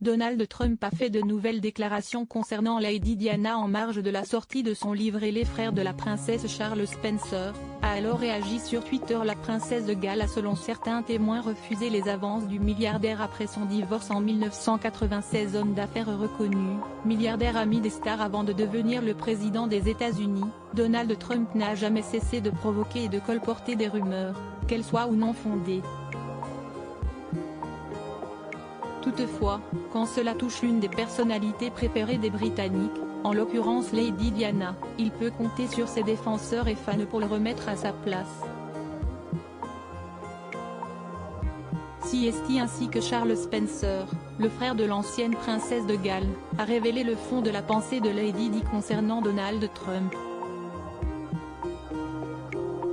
Donald Trump a fait de nouvelles déclarations concernant Lady Diana en marge de la sortie de son livre et les frères de la princesse. Charles Spencer a alors réagi sur Twitter. La princesse de Galles a selon certains témoins refusé les avances du milliardaire après son divorce en 1996. Homme d'affaires reconnu, milliardaire ami des stars avant de devenir le président des États-Unis, Donald Trump n'a jamais cessé de provoquer et de colporter des rumeurs, qu'elles soient ou non fondées. Toutefois, quand cela touche l'une des personnalités préférées des Britanniques, en l'occurrence Lady Diana, il peut compter sur ses défenseurs et fans pour le remettre à sa place. CST ainsi que Charles Spencer, le frère de l'ancienne princesse de Galles, a révélé le fond de la pensée de Lady Di concernant Donald Trump.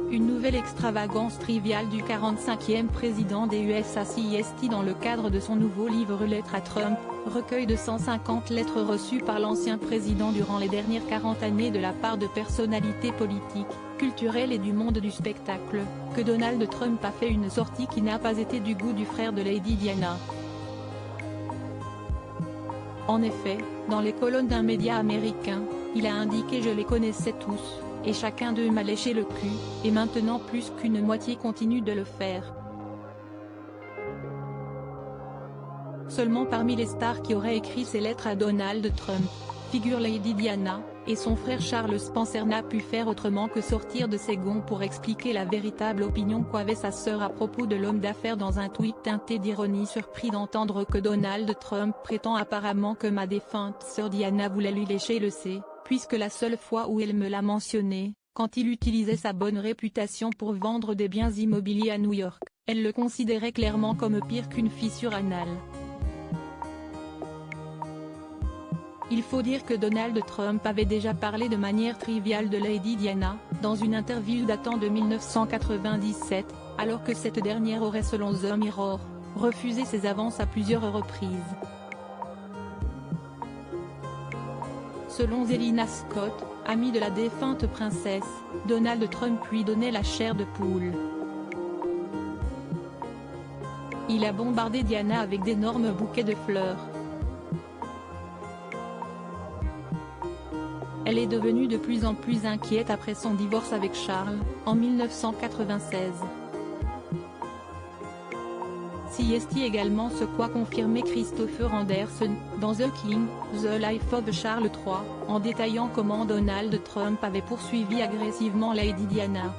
Une nouvelle extravagance triviale du 45e président des USA. CST dans le cadre de son nouveau livre Lettres à Trump, recueil de 150 lettres reçues par l'ancien président durant les dernières 40 années de la part de personnalités politiques, culturelles et du monde du spectacle, que Donald Trump a fait une sortie qui n'a pas été du goût du frère de Lady Diana. En effet, dans les colonnes d'un média américain, il a indiqué « Je les connaissais tous, et chacun d'eux m'a léché le cul, et maintenant plus qu'une moitié continue de le faire ». Seulement parmi les stars qui auraient écrit ces lettres à Donald Trump, figure Lady Diana, et son frère Charles Spencer n'a pu faire autrement que sortir de ses gonds pour expliquer la véritable opinion qu'avait sa sœur à propos de l'homme d'affaires dans un tweet teinté d'ironie. Surpris d'entendre que Donald Trump prétend apparemment que ma défunte sœur Diana voulait lui lécher le C, puisque la seule fois où elle me l'a mentionné, quand il utilisait sa bonne réputation pour vendre des biens immobiliers à New York, elle le considérait clairement comme pire qu'une fissure anale. Il faut dire que Donald Trump avait déjà parlé de manière triviale de Lady Diana, dans une interview datant de 1997, alors que cette dernière aurait selon The Mirror, refusé ses avances à plusieurs reprises. Selon Zelina Scott, amie de la défunte princesse, Donald Trump lui donnait la chair de poule. Il a bombardé Diana avec d'énormes bouquets de fleurs. Elle est devenue de plus en plus inquiète après son divorce avec Charles, en 1996. CST également ce qu'a confirmé Christopher Anderson, dans The King, The Life of Charles III, en détaillant comment Donald Trump avait poursuivi agressivement Lady Diana.